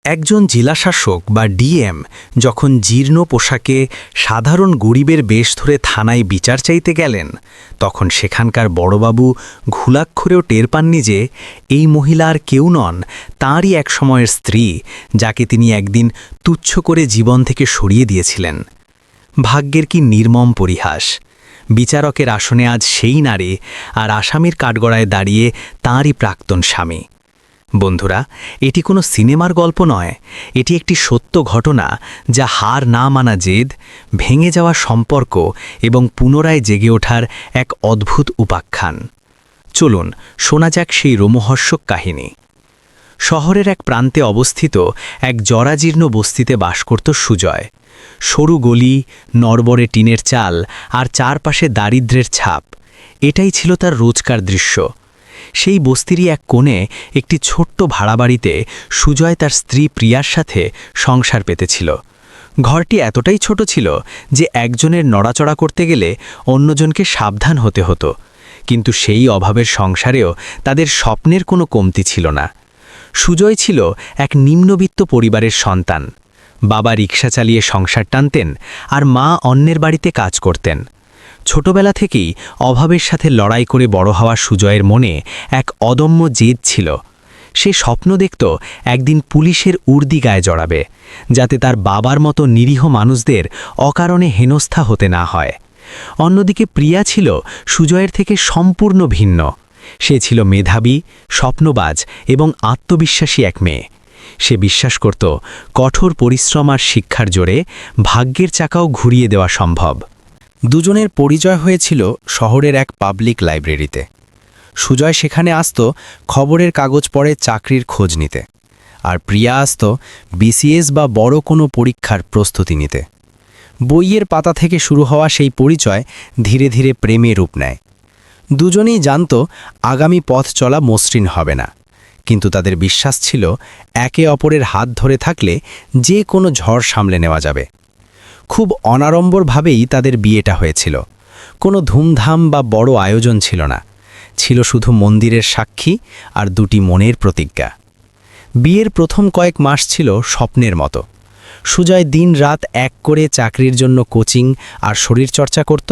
একজন জেলাশাসক বা ডিএম যখন জীর্ণ পোশাকে সাধারণ গরিবের বেশ ধরে থানায় বিচার চাইতে গেলেন, তখন সেখানকার বড়বাবু ঘুলাক্ষরেও টের পাননি যে এই মহিলা আর কেউ নন, তাঁরই এক সময়ের স্ত্রী, যাকে তিনি একদিন তুচ্ছ করে জীবন থেকে সরিয়ে দিয়েছিলেন। ভাগ্যের কি নির্মম পরিহাস! বিচারকের আসনে আজ সেই নারী, আর আসামির কাঠগড়ায় দাঁড়িয়ে তাঁরই প্রাক্তন স্বামী। বন্ধুরা, এটি কোনো সিনেমার গল্প নয়, এটি একটি সত্য ঘটনা, যা হার না মানা জেদ, ভেঙে যাওয়া সম্পর্ক এবং পুনরায় জেগে ওঠার এক অদ্ভুত উপাখ্যান। চলুন শোনা যাক সেই রোমহর্ষক কাহিনী। শহরের এক প্রান্তে অবস্থিত এক জরাজীর্ণ বস্তিতে বাস করত সুজয়। সরু গলি, নড়বড়ে টিনের চাল আর চারপাশে দারিদ্র্যের ছাপ, এটাই ছিল তার রোজকার দৃশ্য। সেই বস্তিরই এক কোণে একটি ছোট্ট ভাড়া বাড়িতে সুজয় তার স্ত্রী প্রিয়ার সাথে সংসার পেতেছিল। ঘরটি এতটাই ছোট ছিল যে একজনের নড়াচড়া করতে গেলে অন্যজনকে সাবধান হতে হতো, কিন্তু সেই অভাবের সংসারেও তাদের স্বপ্নের কোনো কমতি ছিল না। সুজয় ছিল এক নিম্নবিত্ত পরিবারের সন্তান। বাবা রিকশা চালিয়ে সংসার টানতেন, আর মা অন্যের বাড়িতে কাজ করতেন। ছোটবেলা থেকেই অভাবের সাথে লড়াই করে বড় হওয়া সুজয়ের মনে এক অদম্য জেদ ছিল। সে স্বপ্ন দেখত একদিন পুলিশের উর্দি গায়ে জড়াবে, যাতে তার বাবার মতো নিরীহ মানুষদের অকারণে হেনস্থা হতে না হয়। অন্যদিকে প্রিয়া ছিল সুজয়ের থেকে সম্পূর্ণ ভিন্ন। সে ছিল মেধাবী, স্বপ্নবাজ এবং আত্মবিশ্বাসী এক মেয়ে। সে বিশ্বাস করত কঠোর পরিশ্রম আর শিক্ষার জোরে ভাগ্যের চাকাও ঘুরিয়ে দেওয়া সম্ভব। দুজনের পরিচয় হয়েছিল শহরের এক পাবলিক লাইব্রেরিতে। সুজয় সেখানে আসত খবরের কাগজ পড়ে চাকরির খোঁজ নিতে, আর প্রিয়া আসত বিসিএস বা বড় কোনো পরীক্ষার প্রস্তুতি নিতে। বইয়ের পাতা থেকে শুরু হওয়া সেই পরিচয় ধীরে ধীরে প্রেমে রূপ নেয়। দুজনেই জানত আগামী পথ চলা মসৃণ হবে না, কিন্তু তাদের বিশ্বাস ছিল একে অপরের হাত ধরে থাকলে যে কোনো ঝড় সামলে নেওয়া যাবে। খুব অনাড়ম্বরভাবেই তাদের বিয়েটা হয়েছিল। কোনো ধুমধাম বা বড় আয়োজন ছিল না, ছিল শুধু মন্দিরের সাক্ষী আর দুটি মনের প্রতিজ্ঞা। বিয়ের প্রথম কয়েক মাস ছিল স্বপ্নের মতো। সুজয় দিন রাত এক করে চাকরির জন্য কোচিং আর শরীরচর্চা করত,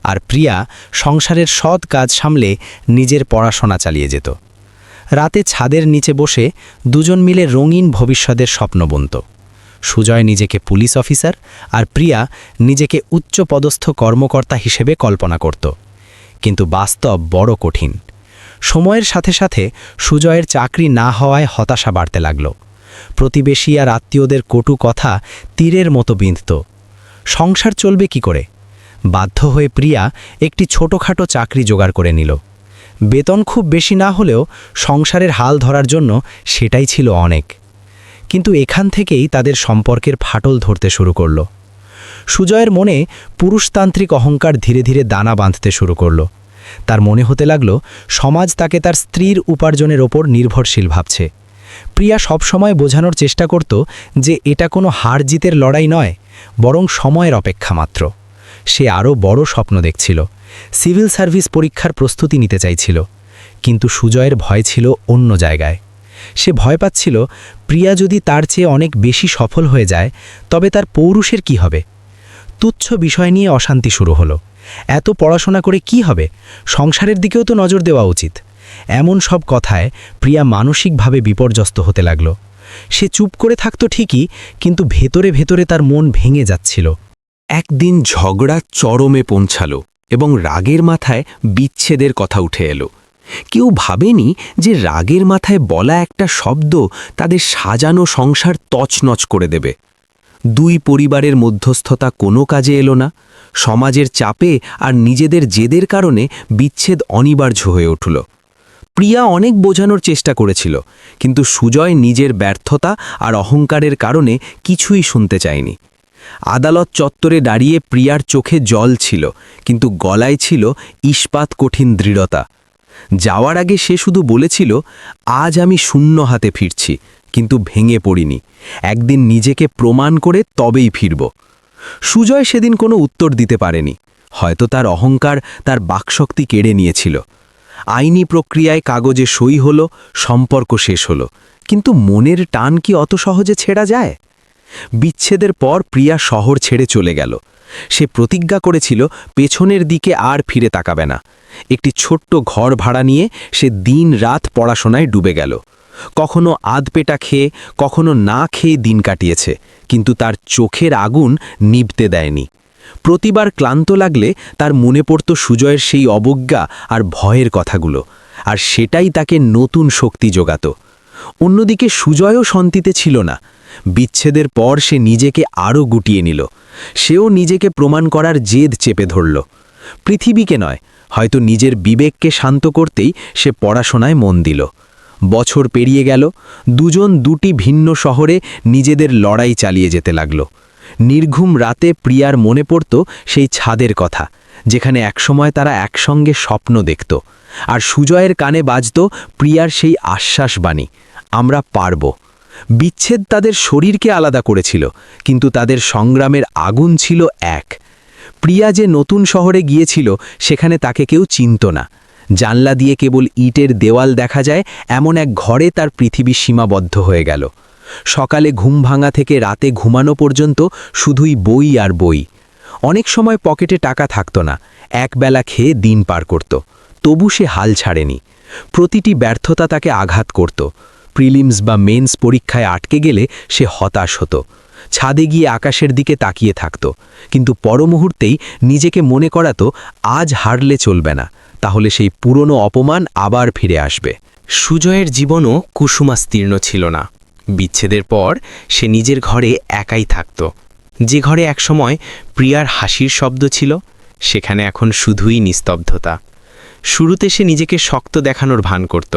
আর প্রিয়া সংসারের সৎ কাজ সামলে নিজের পড়াশোনা চালিয়ে যেত। রাতে ছাদের নিচে বসে দুজন মিলে রঙিন ভবিষ্যতের স্বপ্ন বুনত। সুজয় নিজেকে পুলিশ অফিসার, আর প্রিয়া নিজেকে উচ্চপদস্থ কর্মকর্তা হিসেবে কল্পনা করত। কিন্তু বাস্তব বড় কঠিন। সময়ের সাথে সাথে সুজয়ের চাকরি না হওয়ায় হতাশা বাড়তে লাগল। প্রতিবেশী আর আত্মীয়দের কটু কথা তীরের মতো বিঁধত। সংসার চলবে কি করে? বাধ্য হয়ে প্রিয়া একটি ছোটখাটো চাকরি জোগাড় করে নিল। বেতন খুব বেশি না হলেও সংসারের হাল ধরার জন্য সেটাই ছিল অনেক। কিন্তু এখান থেকেই তাদের সম্পর্কের ফাটল ধরতে শুরু করল। সুজয়ের মনে পুরুষতান্ত্রিক অহংকার ধীরে ধীরে দানা বাঁধতে শুরু করল। তার মনে হতে লাগল সমাজ তাকে তার স্ত্রীর উপার্জনের ওপর নির্ভরশীল ভাবছে। প্রিয়া সবসময় বোঝানোর চেষ্টা করত যে এটা কোনো হার জিতের লড়াই নয়, বরং সময়ের অপেক্ষা মাত্র। সে আরও বড় স্বপ্ন দেখছিল, সিভিল সার্ভিস পরীক্ষার প্রস্তুতি নিতে চাইছিল। কিন্তু সুজয়ের ভয় ছিল অন্য জায়গায়। সে ভয় পাচ্ছিল প্রিয়া যদি তার চেয়ে অনেক বেশি সফল হয়ে যায়, তবে তার পৌরুষের কি হবে? তুচ্ছ বিষয় নিয়ে অশান্তি শুরু হলো। এত পড়াশোনা করে কি হবে? সংসারের দিকেও তো নজর দেওয়া উচিত। এমন সব কথায় প্রিয়া মানসিকভাবে বিপর্যস্ত হতে লাগল। সে চুপ করে থাকত ঠিকই, কিন্তু ভেতরে ভেতরে তার মন ভেঙে যাচ্ছিল। একদিন ঝগড়া চরমে পৌঁছালো এবং রাগের মাথায় বিচ্ছেদের কথা উঠে এলো। কেউ ভাবেনি যে রাগের মাথায় বলা একটা শব্দ তাদের সাজানো সংসার তছনছ করে দেবে। দুই পরিবারের মধ্যস্থতা কোনো কাজে এলো না। সমাজের চাপে আর নিজেদের জেদের কারণে বিচ্ছেদ অনিবার্য হয়ে উঠল। প্রিয়া অনেক বোঝানোর চেষ্টা করেছিল, কিন্তু সুজয় নিজের ব্যর্থতা আর অহংকারের কারণে কিছুই শুনতে চায়নি। আদালত চত্বরে দাঁড়িয়ে প্রিয়ার চোখে জল ছিল, কিন্তু গলায় ছিল ইস্পাত কঠিন দৃঢ়তা। যাওয়ার আগে সে শুধু বলেছিল, আজ আমি শূন্য হাতে ফিরছি, কিন্তু ভেঙে পড়িনি। একদিন নিজেকে প্রমাণ করে তবেই ফিরব। সুজয় সেদিন কোনো উত্তর দিতে পারেনি। হয়তো তার অহংকার তার বাকশক্তি কেড়ে নিয়েছিল। আইনি প্রক্রিয়ায় কাগজে সই হলো, সম্পর্ক শেষ হলো। কিন্তু মনের টান কি অত সহজে ছেড়া যায়? বিচ্ছেদের পর প্রিয়া শহর ছেড়ে চলে গেল। সে প্রতিজ্ঞা করেছিল পেছনের দিকে আর ফিরে তাকাবে না। একটি ছোট্ট ঘর ভাড়া নিয়ে সে দিন রাত পড়াশোনায় ডুবে গেল। কখনো আধপেটা খেয়ে, কখনো না খেয়ে দিন কাটিয়েছে, কিন্তু তার চোখের আগুন নিভতে দেয়নি। প্রতিবার ক্লান্ত লাগলে তার মনে পড়ত সুজয়ের সেই অবজ্ঞা আর ভয়ের কথাগুলো, আর সেটাই তাকে নতুন শক্তি যোগাত। অন্যদিকে সুজয়ও শান্তিতে ছিল না। বিচ্ছেদের পর সে নিজেকে আরও গুটিয়ে নিল। সেও নিজেকে প্রমাণ করার জেদ চেপে ধরল। পৃথিবীকে নয়, হয়তো নিজের বিবেককে শান্ত করতেই সে পড়াশোনায় মন দিল। বছর পেরিয়ে গেল, দুজন দুটি ভিন্ন শহরে নিজেদের লড়াই চালিয়ে যেতে লাগল। নির্ঘুম রাতে প্রিয়ার মনে পড়ত সেই ছাদের কথা, যেখানে একসময় তারা একসঙ্গে স্বপ্ন দেখত। আর সুজয়ের কানে বাজত প্রিয়ার সেই আশ্বাসবাণী, আমরা পারব। বিচ্ছেদ তাদের শরীরকে আলাদা করেছিল, কিন্তু তাদের সংগ্রামের আগুন ছিল এক। প্রিয়া যে নতুন শহরে গিয়েছিল সেখানে তাকে কেউ চিনত না। জানলা দিয়ে কেবল ইটের দেওয়াল দেখা যায় এমন এক ঘরে তার পৃথিবী সীমাবদ্ধ হয়ে গেল। সকালে ঘুম ভাঙা থেকে রাতে ঘুমানো পর্যন্ত শুধুই বই আর বই। অনেক সময় পকেটে টাকা থাকত না, একবেলা খেয়ে দিন পার করত। তবু সে হাল ছাড়েনি। প্রতিটি ব্যর্থতা তাকে আঘাত করত। প্রিলিমস বা মেন্স পরীক্ষায় আটকে গেলে সে হতাশ হতো। ছাদে গিয়ে আকাশের দিকে তাকিয়ে থাকত, কিন্তু পরমুহূর্তেই নিজেকে মনে করাতো আজ হারলে চলবে না, তাহলে সেই পুরনো অপমান আবার ফিরে আসবে। সুজয়ের জীবনও কুসুমাস্তীর্ণ ছিল না। বিচ্ছেদের পর সে নিজের ঘরে একাই থাকত। যে ঘরে একসময় প্রিয়ার হাসির শব্দ ছিল, সেখানে এখন শুধুই নিস্তব্ধতা। শুরুতে সে নিজেকে শক্ত দেখানোর ভান করত,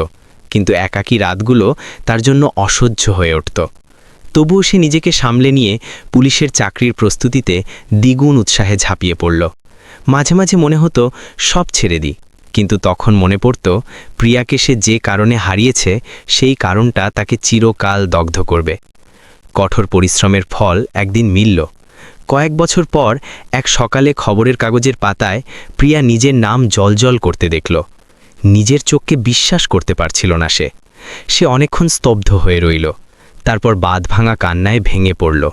কিন্তু একাকী রাতগুলো তার জন্য অসহ্য হয়ে উঠত। তবুও সে নিজেকে সামলে নিয়ে পুলিশের চাকরির প্রস্তুতিতে দ্বিগুণ উৎসাহে ঝাঁপিয়ে পড়ল। মাঝে মাঝে মনে হতো সব ছেড়ে দিই, কিন্তু তখন মনে পড়ত প্রিয়াকে সে যে কারণে হারিয়েছে সেই কারণটা তাকে চিরকাল দগ্ধ করবে। কঠোর পরিশ্রমের ফল একদিন মিলল। কয়েক বছর পর এক সকালে খবরের কাগজের পাতায় প্রিয়া নিজের নাম জলজল করতে দেখল। নিজের চোখকে বিশ্বাস করতে পারছিল না সে অনেকক্ষণ স্তব্ধ হয়ে রইল। তারপর বাঁধভাঙা কান্নায় ভেঙে পড়ল।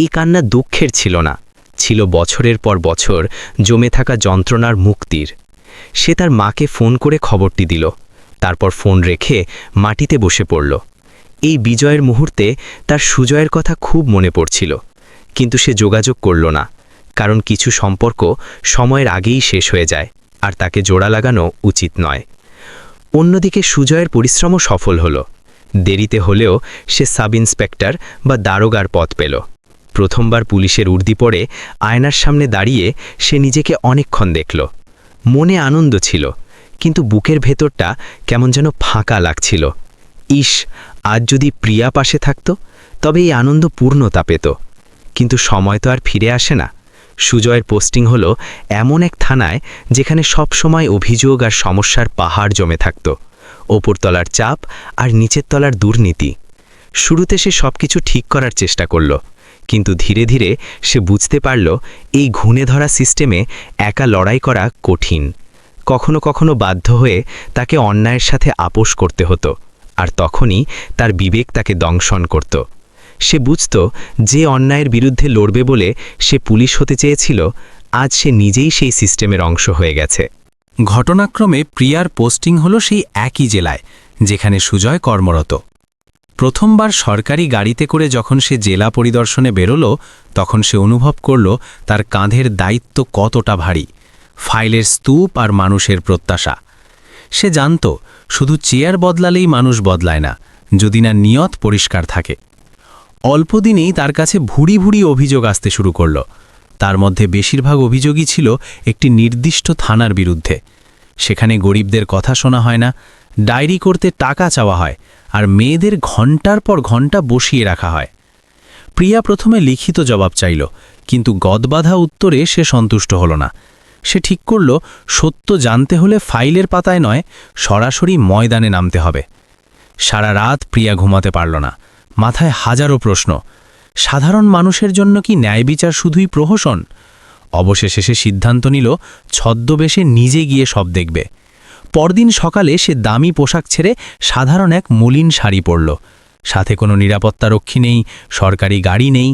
এই কান্না দুঃখের ছিল না, ছিল বছরের পর বছর জমে থাকা যন্ত্রণার মুক্তির। সে তার মাকে ফোন করে খবরটি দিল, তারপর ফোন রেখে মাটিতে বসে পড়ল। এই বিজয়ের মুহূর্তে তার সুজয়ের কথা খুব মনে পড়ছিল, কিন্তু সে যোগাযোগ করল না, কারণ কিছু সম্পর্ক সময়ের আগেই শেষ হয়ে যায়, আর তাকে জোড়া লাগানো উচিত নয়। অন্যদিকে সুজয়ের পরিশ্রমও সফল হল। দেরিতে হলেও সে সাব ইন্সপেক্টর বা দারোগার পদ পেল। প্রথমবার পুলিশের উর্দি পরে আয়নার সামনে দাঁড়িয়ে সে নিজেকে অনেকক্ষণ দেখল। মনে আনন্দ ছিল, কিন্তু বুকের ভেতরটা কেমন যেন ফাঁকা লাগছিল। ইস, আজ যদি প্রিয়া পাশে থাকত, তবে এই আনন্দ পূর্ণতা পেত। কিন্তু সময় তো আর ফিরে আসে না। সুজয়ের পোস্টিং হলো এমন এক থানায় যেখানে সব সময় অভিযোগ আর সমস্যার পাহাড় জমে থাকত। ওপরতলার চাপ আর নিচের তলার দুর্নীতি। শুরুতে সে সবকিছু ঠিক করার চেষ্টা করল, কিন্তু ধীরে ধীরে সে বুঝতে পারল এই ঘুণে ধরা সিস্টেমে একা লড়াই করা কঠিন। কখনো কখনো বাধ্য হয়ে তাকে অন্যায়ের সাথে আপোষ করতে হতো, আর তখনই তার বিবেক তাকে দংশন করত। সে বুঝত যে অন্যায়ের বিরুদ্ধে লড়বে বলে সে পুলিশ হতে চেয়েছিল, আজ সে নিজেই সেই সিস্টেমের অংশ হয়ে গেছে। ঘটনাক্রমে প্রিয়ার পোস্টিং হলো সেই একই জেলায় যেখানে সুজয় কর্মরত। প্রথমবার সরকারি গাড়িতে করে যখন সে জেলা পরিদর্শনে বেরোল, তখন সে অনুভব করল তার কাঁধের দায়িত্ব কতটা ভারী। ফাইলের স্তূপ আর মানুষের প্রত্যাশা। সে জানত শুধু চেয়ার বদলালেই মানুষ বদলায় না, যদি না নিয়ত পরিষ্কার থাকে। অল্পদিনেই তার কাছে ভুরি ভুরি অভিযোগ আসতে শুরু করল। তার মধ্যে বেশিরভাগ অভিযোগই ছিল একটি নির্দিষ্ট থানার বিরুদ্ধে। সেখানে গরিবদের কথা শোনা হয় না, ডায়েরি করতে টাকা চাওয়া হয়, আর মেয়েদের ঘণ্টার পর ঘণ্টা বসিয়ে রাখা হয়। প্রিয়া প্রথমে লিখিত জবাব চাইল, কিন্তু গদবাধা উত্তরে সে সন্তুষ্ট হল না। সে ঠিক করল সত্য জানতে হলে ফাইলের পাতায় নয়, সরাসরি ময়দানে নামতে হবে। সারা রাত প্রিয়া ঘুমাতে পারল না। মাথায় হাজারো প্রশ্ন। সাধারণ মানুষের জন্য কি ন্যায় বিচার শুধুই প্রহসন? অবশেষে সে সিদ্ধান্ত নিল ছদ্মবেশে নিজে গিয়ে সব দেখবে। পরদিন সকালে সে দামি পোশাক ছেড়ে সাধারণ এক মলিন শাড়ি পরল। সাথে কোনো নিরাপত্তারক্ষী নেই, সরকারি গাড়ি নেই,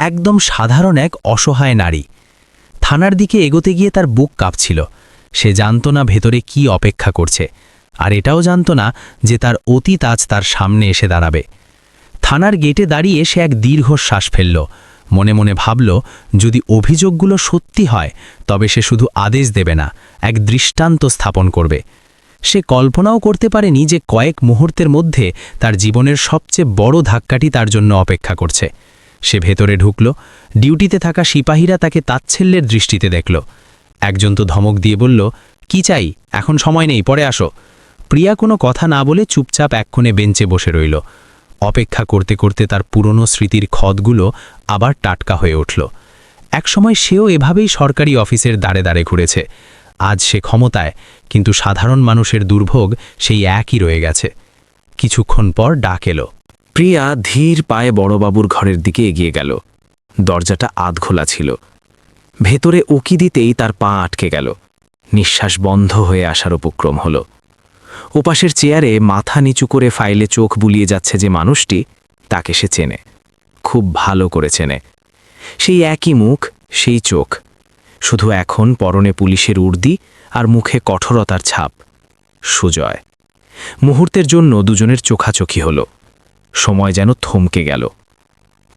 একদম সাধারণ এক অসহায় নারী। থানার দিকে এগোতে গিয়ে তার বুক কাঁপছিল। সে জানত না ভেতরে কি অপেক্ষা করছে, আর এটাও জানত না যে তার অতীত আজ তার সামনে এসে দাঁড়াবে। থানার গেটে দাঁড়িয়ে সে এক দীর্ঘশ্বাস ফেলল। মনে মনে ভাবল, যদি অভিযোগগুলো সত্যি হয় তবে সে শুধু আদেশ দেবে না, এক দৃষ্টান্ত স্থাপন করবে। সে কল্পনাও করতে পারেনি যে কয়েক মুহূর্তের মধ্যে তার জীবনের সবচেয়ে বড় ধাক্কাটি তার জন্য অপেক্ষা করছে। সে ভেতরে ঢুকল। ডিউটিতে থাকা সিপাহীরা তাকে তাচ্ছিল্যের দৃষ্টিতে দেখল। একজন তো ধমক দিয়ে বলল, কি চাই, এখন সময় নেই, পরে আসো। প্রিয়া কোনো কথা না বলে চুপচাপ এক কোণে বেঞ্চে বসে রইল। অপেক্ষা করতে করতে তার পুরনো স্মৃতির ক্ষতগুলো আবার টাটকা হয়ে উঠল। একসময় সেও এভাবেই সরকারি অফিসের দাঁড়ে দাঁড়ে ঘুরেছে। আজ সে ক্ষমতায়, কিন্তু সাধারণ মানুষের দুর্ভোগ সেই একই রয়ে গেছে। কিছুক্ষণ পর ডাক এলো। প্রিয়া ধীর পায়ে বড়বাবুর ঘরের দিকে এগিয়ে গেল। দরজাটা আধখোলা ছিল। ভেতরে উকি দিতেই তার পা আটকে গেল। নিঃশ্বাস বন্ধ হয়ে আসার উপক্রম হল। ওপাশের চেয়ারে মাথা নিচু করে ফাইলে চোখ বুলিয়ে যাচ্ছে যে মানুষটি, তাকে সে চেনে, খুব ভালো করে চেনে। সেই একই মুখ, সেই চোখ, শুধু এখন পরনে পুলিশের উর্দি আর মুখে কঠোরতার ছাপ। সুজয়। মুহূর্তের জন্য দুজনের চোখাচোখি হল। সময় যেন থমকে গেল।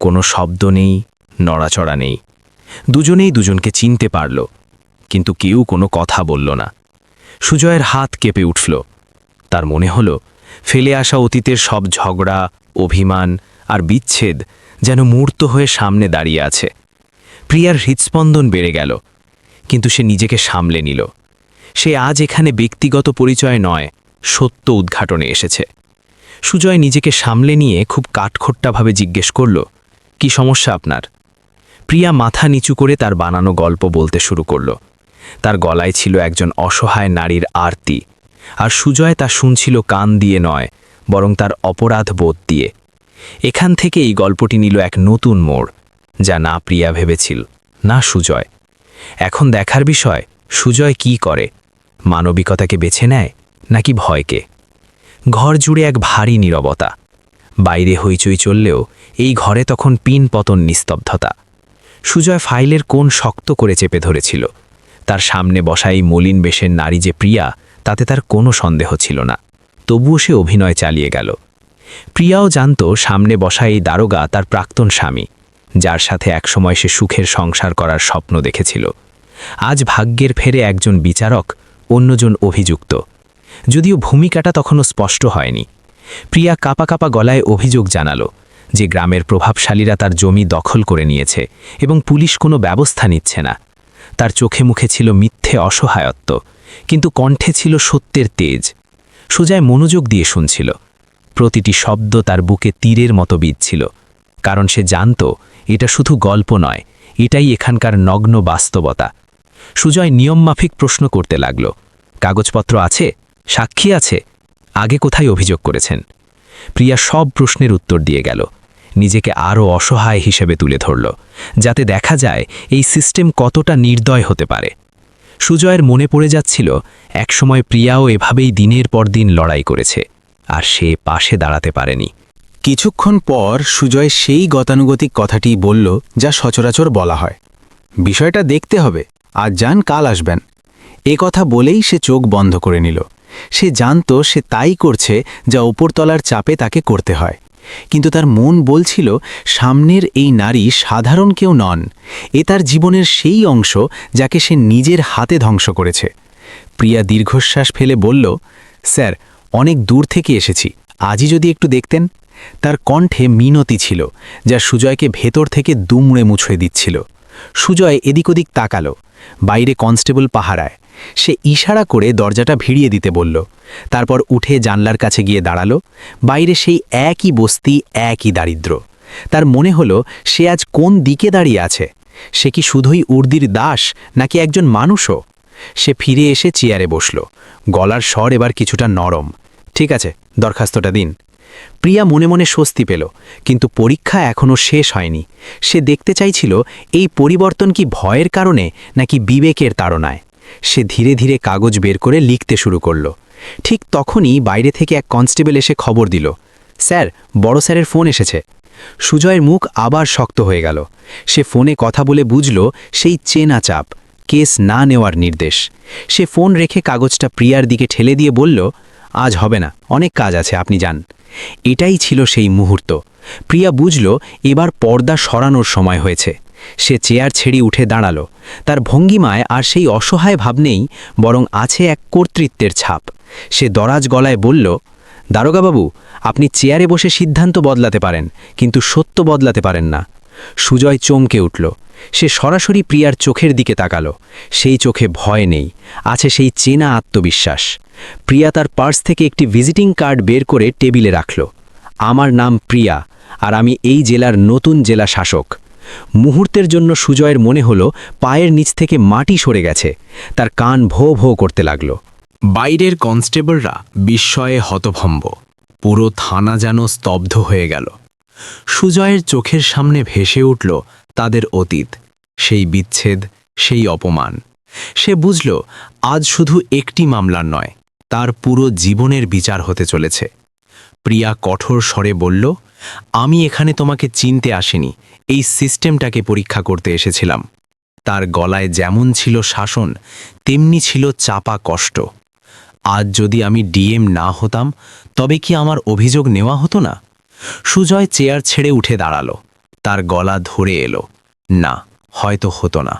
কোনো শব্দ নেই, নড়াচড়া নেই। দুজনেই দুজনকে চিনতে পারল, কিন্তু কেউ কোনো কথা বলল না। সুজয়ের হাত কেঁপে উঠল। তার মনে হল ফেলে আসা অতীতের সব ঝগড়া, অভিমান আর বিচ্ছেদ যেন মূর্ত হয়ে সামনে দাঁড়িয়ে আছে। প্রিয়ার হৃৎস্পন্দন বেড়ে গেল, কিন্তু সে নিজেকে সামলে নিল। সে আজ এখানে ব্যক্তিগত পরিচয় নয়, সত্য উদ্ঘাটনে এসেছে। সুজয় নিজেকে সামলে নিয়ে খুব কাঠখোট্টাভাবে জিজ্ঞেস করল, কি সমস্যা আপনার? প্রিয়া মাথা নিচু করে তার বানানো গল্প বলতে শুরু করল। তার গলায় ছিল একজন অসহায় নারীর আরতি, আর সুজয় তা শুনছিল কান দিয়ে নয়, বরং তার অপরাধ বোধ দিয়ে। এখান থেকে এই গল্পটি নিল এক নতুন মোড়, যা না প্রিয়া ভেবেছিল, না সুজয়। এখন দেখার বিষয়, সুজয় কি করে, মানবিকতাকে বেছে নেয় নাকি ভয়কে। ঘর জুড়ে এক ভারী নীরবতা। বাইরে হইচই চললেও এই ঘরে তখন পিন পতন নিস্তব্ধতা। সুজয় ফাইলের কোণ শক্ত করে চেপে ধরেছিল। তার সামনে বসা এই মলিন বেশের নারী যে প্রিয়া, তাতে তার কোনো সন্দেহ ছিল না। তবুও সে অভিনয় চালিয়ে গেল। প্রিয়াও জানত সামনে বসা এই দারোগা তার প্রাক্তন স্বামী, যার সাথে একসময় সে সুখের সংসার করার স্বপ্ন দেখেছিল। আজ ভাগ্যের ফেরে একজন বিচারক, অন্যজন অভিযুক্ত। যদিও ভূমিকাটা তখনও স্পষ্ট হয়নি। প্রিয়া কাঁপা কাঁপা গলায় অভিযোগ জানালো যে গ্রামের প্রভাবশালীরা তার জমি দখল করে নিয়েছে এবং পুলিশ কোনো ব্যবস্থা নিচ্ছে না। তার চোখে মুখে ছিল মিথ্যে অসহায়ত্ব, কিন্তু কণ্ঠে ছিল সত্যের তেজ। সুজয় মনোযোগ দিয়ে শুনছিল। প্রতিটি শব্দ তার বুকে তীরের মতো বিঁধছিল, কারণ সে জানত এটা শুধু গল্প নয়, এটাই এখানকার নগ্ন বাস্তবতা। সুজয় নিয়মমাফিক প্রশ্ন করতে লাগল, কাগজপত্র আছে, সাক্ষী আছে, আগে কোথায় অভিযোগ করেছেন? প্রিয়া সব প্রশ্নের উত্তর দিয়ে গেল, নিজেকে আরও অসহায় হিসেবে তুলে ধরল, যাতে দেখা যায় এই সিস্টেম কতটা নির্দয় হতে পারে। সুজয়ের মনে পড়ে যাচ্ছিল একসময় প্রিয়াও এভাবেই দিনের পর দিন লড়াই করেছে, আর সে পাশে দাঁড়াতে পারেনি। কিছুক্ষণ পর সুজয় সেই গতানুগতিক কথাটি বলল যা সচরাচর বলা হয়, বিষয়টা দেখতে হবে, আজ যান কাল আসবেন। এ কথা বলেই সে চোখ বন্ধ করে নিল। সে জানত সে তাই করছে যা উপরতলার চাপে তাকে করতে হয়, কিন্তু তার মন বলছিল সামনের এই নারী সাধারণ কেউ নন, এ তার জীবনের সেই অংশ যাকে সে নিজের হাতে ধ্বংস করেছে। প্রিয়া দীর্ঘশ্বাস ফেলে বলল, স্যার, অনেক দূর থেকে এসেছি, আজই যদি একটু দেখতেন। তার কণ্ঠে মিনতি ছিল, যা সুজয়কে ভেতর থেকে দুমড়ে মুছড়ে দিচ্ছিল। সুজয় এদিক ওদিক তাকালো। বাইরে কনস্টেবল পাহারায়। সে ইশারা করে দরজাটা ভিড়িয়ে দিতে বলল। তারপর উঠে জানলার কাছে গিয়ে দাঁড়ালো। বাইরে সেই একই বস্তি, একই দারিদ্র্য। তার মনে হলো সে আজ কোন দিকে দাঁড়িয়ে আছে। সে কি শুধুই উর্দির দাস, নাকি একজন মানুষও? সে ফিরে এসে চেয়ারে বসল। গলার স্বর এবার কিছুটা নরম। ঠিক আছে, দরখাস্তটা দিন। প্রিয়া মনে মনে স্বস্তি পেল, কিন্তু পরীক্ষা এখনও শেষ হয়নি। সে দেখতে চাইছিল এই পরিবর্তন কি ভয়ের কারণে নাকি বিবেকের তাড়নায়। সে ধীরে ধীরে কাগজ বের করে লিখতে শুরু করল। ঠিক তখনই বাইরে থেকে এক কনস্টেবল এসে খবর দিল, স্যার, বড় স্যারের ফোন এসেছে। সুজয়ের মুখ আবার শক্ত হয়ে গেল। সে ফোনে কথা বলে বুঝল সেই চেনা চাপ, কেস না নেওয়ার নির্দেশ। সে ফোন রেখে কাগজটা প্রিয়ার দিকে ঠেলে দিয়ে বলল, আজ হবে না, অনেক কাজ আছে, আপনি যান। এটাই ছিল সেই মুহূর্ত। প্রিয়া বুঝল এবার পর্দা সরানোর সময় হয়েছে। সে চেয়ার ছেড়ে উঠে দাঁড়ালো। তার ভঙ্গিমায় আর সেই অসহায় ভাব নেই, বরং আছে এক কর্তৃত্বের ছাপ। সে দরাজ গলায় বলল, দারোগাবাবু, আপনি চেয়ারে বসে সিদ্ধান্ত বদলাতে পারেন, কিন্তু সত্য বদলাতে পারেন না। সুজয় চমকে উঠল। সে সরাসরি প্রিয়ার চোখের দিকে তাকালো। সেই চোখে ভয় নেই, আছে সেই চেনা আত্মবিশ্বাস। প্রিয়া তার পার্স থেকে একটি ভিজিটিং কার্ড বের করে টেবিলে রাখল। আমার নাম প্রিয়া, আর আমি এই জেলার নতুন জেলা শাসক। মুহূর্তের জন্য সুজয়ের মনে হল পায়ের নিচ থেকে মাটি সরে গেছে। তার কান ভো ভো করতে লাগল। বাইরের কনস্টেবলরা বিস্ময়ে হতভম্ব। পুরো থানা যেন স্তব্ধ হয়ে গেল। সুজয়ের চোখের সামনে ভেসে উঠল তাদের অতীত, সেই বিচ্ছেদ, সেই অপমান। সে বুঝল আজ শুধু একটি মামলার নয়, তার পুরো জীবনের বিচার হতে চলেছে। প্রিয়া কঠোর স্বরে বলল, আমি এখানে তোমাকে চিনতে আসিনি, এই সিস্টেমটাকে পরীক্ষা করতে এসেছিলাম। তার গলায় যেমন ছিল শাসন, তেমনি ছিল চাপা কষ্ট। আজ যদি আমি ডিএম না হতাম, তবে কি আমার অভিযোগ নেওয়া হতো না? সুজয় চেয়ার ছেড়ে উঠে দাঁড়ালো। তার গলা ধরে এলো, না, হয়তো হতো না।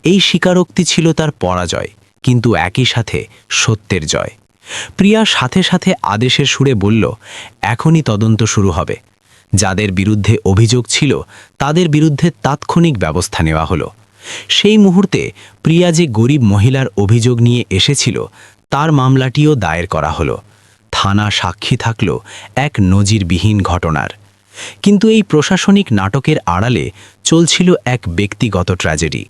এই স্বীকারোক্তি ছিল তার পরাজয়, কিন্তু একই সাথে সত্যের জয়। প্রিয়া সাথে সাথে আদেশের সুরে বলল, এখনই তদন্ত শুরু হবে। যাদের বিরুদ্ধে অভিযোগ ছিল তাদের বিরুদ্ধে তাৎক্ষণিক ব্যবস্থা নেওয়া হলো। সেই মুহূর্তে প্রিয়া যে গরিব মহিলার অভিযোগ নিয়ে এসেছিল, তার মামলাটিও দায়ের করা হলো। থানা সাক্ষী থাকল এক নজিরবিহীন ঘটনার। কিন্তু এই প্রশাসনিক নাটকের আড়ালে চলছিল এক ব্যক্তিগত ট্র্যাজেডি।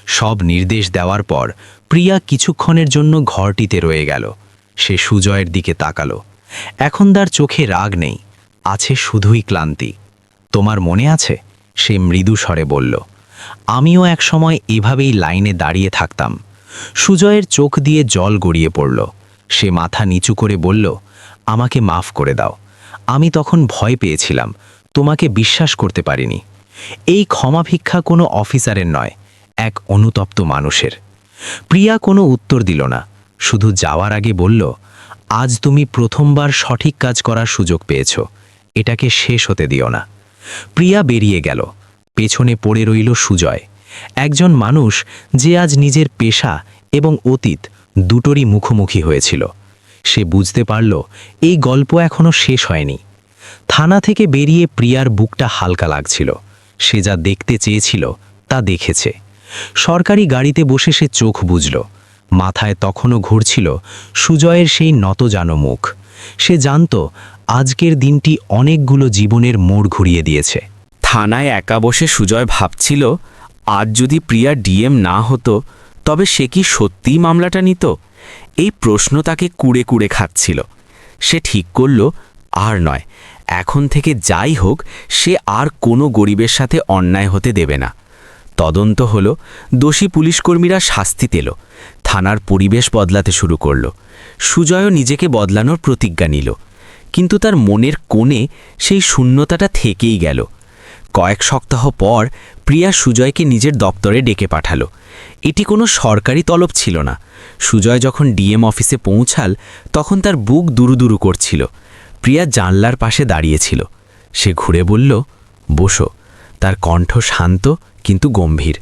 সব নির্দেশ দেওয়ার পর প্রিয়া কিছুক্ষণের জন্য ঘরটিতে রয়ে গেল। সে সুজয়ের দিকে তাকালো। এখন তার চোখে রাগ নেই, আছে শুধুই ক্লান্তি। তোমার মনে আছে? সে মৃদু স্বরে বলল, আমিও এক সময় এভাবেই লাইনে দাঁড়িয়ে থাকতাম। সুজয়ের চোখ দিয়ে জল গড়িয়ে পড়ল। সে মাথা নিচু করে বলল, আমাকে মাফ করে দাও। আমি তখন ভয় পেয়েছিলাম, তোমাকে বিশ্বাস করতে পারিনি। এই ক্ষমা ভিক্ষা কোনো অফিসারের নয়, এক অনুতপ্ত মানুষের। প্রিয়া কোনো উত্তর দিল না, শুধু যাওয়ার আগে বলল, আজ তুমি প্রথমবার সঠিক কাজ করার সুযোগ পেয়েছ, এটাকে শেষ হতে দিও না। প্রিয়া বেরিয়ে গেল। পেছনে পড়ে রইল সুজয়, একজন মানুষ যে আজ নিজের পেশা এবং অতীত দুটোরই মুখোমুখি হয়েছিল। সে বুঝতে পারল এই গল্প এখনো শেষ হয়নি। থানা থেকে বেরিয়ে প্রিয়ার বুকটা হালকা লাগছিল। সে যা দেখতে চেয়েছিল তা দেখেছে। সরকারি গাড়িতে বসে সে চোখ বুজল। মাথায় তখনও ঘুরছিল সুজয়ের সেই নতজানো মুখ। সে জানত আজকের দিনটি অনেকগুলো জীবনের মোড় ঘুরিয়ে দিয়েছে। থানায় একা বসে সুজয় ভাবছিল, আজ যদি প্রিয়া ডিএম না হতো, তবে সে কি সত্যিই মামলাটা নিত? এই প্রশ্ন তাকে কুড়ে কুড়ে খাচ্ছিল। সে ঠিক করল, আর নয়, এখন থেকে যাই হোক সে আর কোনো গরিবের সাথে অন্যায় হতে দেবে না। তদন্ত হলো, দোষী পুলিশকর্মীরা শাস্তি পেল, থানার পরিবেশ বদলাতে শুরু করল। সুজয়ও নিজেকে বদলানোর প্রতিজ্ঞা নিল, কিন্তু তার মনের কোণে সেই শূন্যতাটা থেকেই গেল। কয়েক সপ্তাহ পর প্রিয়া সুজয়কে নিজের দপ্তরে ডেকে পাঠালো। এটি কোনো সরকারি তলব ছিল না। সুজয় যখন ডিএম অফিসে পৌঁছাল, তখন তার বুক দুরুদুরু করছিল। প্রিয়া জানলার পাশে দাঁড়িয়েছিল। সে ঘুরে বলল, বসো। তার কণ্ঠ শান্ত কিন্তু গম্ভীর।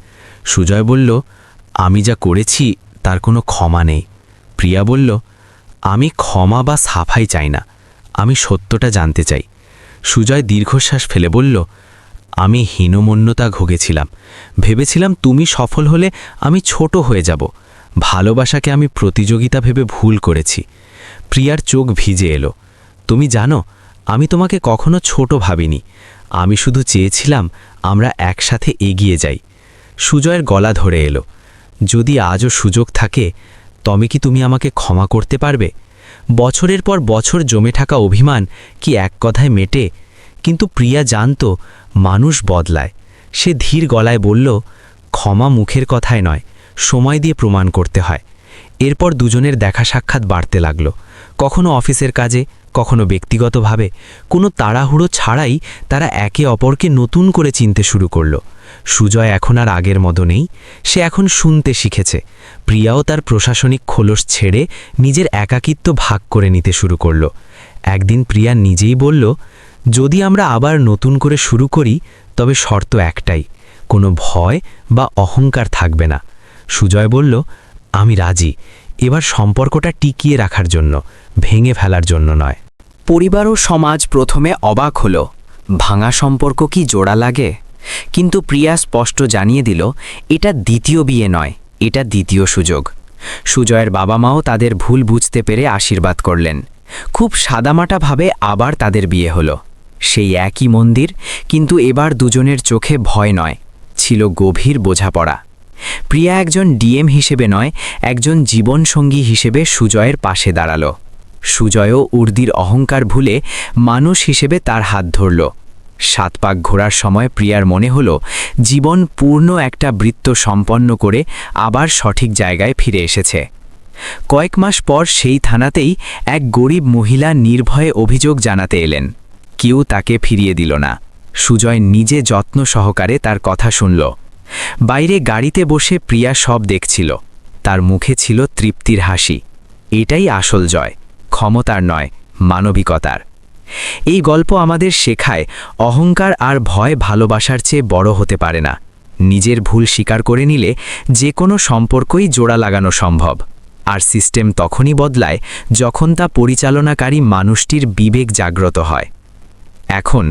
সুজয় বলল, আমি যা করেছি তার কোনো ক্ষমা নেই। প্রিয়া বলল, আমি ক্ষমা বা সাফাই চাই না, আমি সত্যটা জানতে চাই। সুজয় দীর্ঘশ্বাস ফেলে বলল, আমি হীনমন্যতা ভুগেছিলাম। ভেবেছিলাম তুমি সফল হলে আমি ছোট হয়ে যাব। ভালোবাসাকে আমি প্রতিযোগিতা ভেবে ভুল করেছি। প্রিয়ার চোখ ভিজে এলো। তুমি জানো, আমি তোমাকে কখনো ছোট ভাবিনি। আমি শুধু চেয়েছিলাম আমরা একসাথে এগিয়ে যাই। সুজয়ের গলা ধরে এলো, যদি আজও সুযোগ থাকে, তবে কি তুমি আমাকে ক্ষমা করতে পারবে? বছরের পর বছর জমে থাকা অভিমান কি এক কথায় মেটে? কিন্তু প্রিয়া জানত মানুষ বদলায়। সে ধীর গলায় বলল, ক্ষমা মুখের কথায় নয়, সময় দিয়ে প্রমাণ করতে হয়। এরপর দুজনের দেখা সাক্ষাৎ বাড়তে লাগল, কখনো অফিসের কাজে, কখনো ব্যক্তিগতভাবে। কোনো তাড়াহুড়ো ছাড়াই তারা একে অপরকে নতুন করে চিনতে শুরু করল। সুজয় এখন আর আগের মতো নেই, সে এখন শুনতে শিখেছে। প্রিয়াও তার প্রশাসনিক খোলস ছেড়ে নিজের একাকিত্ব ভাগ করে নিতে শুরু করল। একদিন প্রিয়া নিজেই বলল, যদি আমরা আবার নতুন করে শুরু করি তবে শর্ত একটাই, কোনো ভয় বা অহংকার থাকবে না। সুজয় বলল, আমি রাজি, এবার সম্পর্কটা টিকিয়ে রাখার জন্য, ভেঙে ফেলার জন্য নয়। পরিবার ও সমাজ প্রথমে অবাক হল, ভাঙা সম্পর্ক কি জোড়া লাগে? কিন্তু প্রিয়া স্পষ্ট জানিয়ে দিল, এটা দ্বিতীয় বিয়ে নয়, এটা দ্বিতীয় সুযোগ। সুজয়ের বাবা মাও তাদের ভুল বুঝতে পেরে আশীর্বাদ করলেন। খুব সাদামাটাভাবে আবার তাদের বিয়ে হলো। সেই একই মন্দির, কিন্তু এবার দুজনের চোখে ভয় নয়, ছিল গভীর বোঝাপড়া। প্রিয়া একজন ডিএম হিসেবে নয়, একজন জীবনসঙ্গী হিসেবে সুজয়ের পাশে দাঁড়াল। সুজয়ও উর্দির অহংকার ভুলে মানুষ হিসেবে তার হাত ধরল। 7 পাক ঘোরার সময় প্রিয়ার মনে হল, জীবন পূর্ণ একটা বৃত্ত সম্পন্ন করে আবার সঠিক জায়গায় ফিরে এসেছে। কয়েক মাস পর সেই থানাতেই এক গরিব মহিলা নির্ভয়ে অভিযোগ জানাতে এলেন। কেউ তাকে ফিরিয়ে দিল না। সুজয় নিজে যত্ন সহকারে তার কথা শুনল। বাইরে গাড়িতে বসে প্রিয়া সব দেখছিল, তার মুখে ছিল তৃপ্তির হাসি। এটাই আসল জয়, ক্ষমতার নয়, মানবিকতার। এই গল্প আমাদের শেখায়, অহংকার আর ভয় ভালোবাসার চেয়ে বড় হতে পারে না। নিজের ভুল স্বীকার করে নিলে যে কোনো সম্পর্কই জোড়া লাগানো সম্ভব। আর সিস্টেম তখনই বদলায় যখন তা পরিচালনাকারী মানুষটির বিবেক জাগ্রত হয়। এখন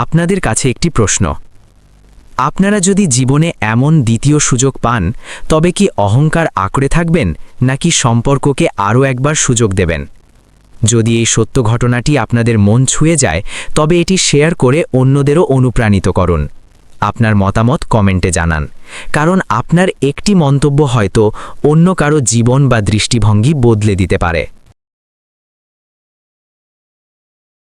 আপনাদের কাছে একটি প্রশ্ন, আপনারা যদি জীবনে এমন দ্বিতীয় সুযোগ পান, তবে কি অহংকার আঁকড়ে থাকবেন, নাকি সম্পর্ককে আরও একবার সুযোগ দেবেন? যদি এই সত্য ঘটনাটি আপনাদের মন ছুঁয়ে যায়, তবে এটি শেয়ার করে অন্যদেরও অনুপ্রাণিত করুন। আপনার মতামত কমেন্টে জানান, কারণ আপনার একটি মন্তব্য হয়তো অন্য কারো জীবন বা দৃষ্টিভঙ্গি বদলে দিতে পারে।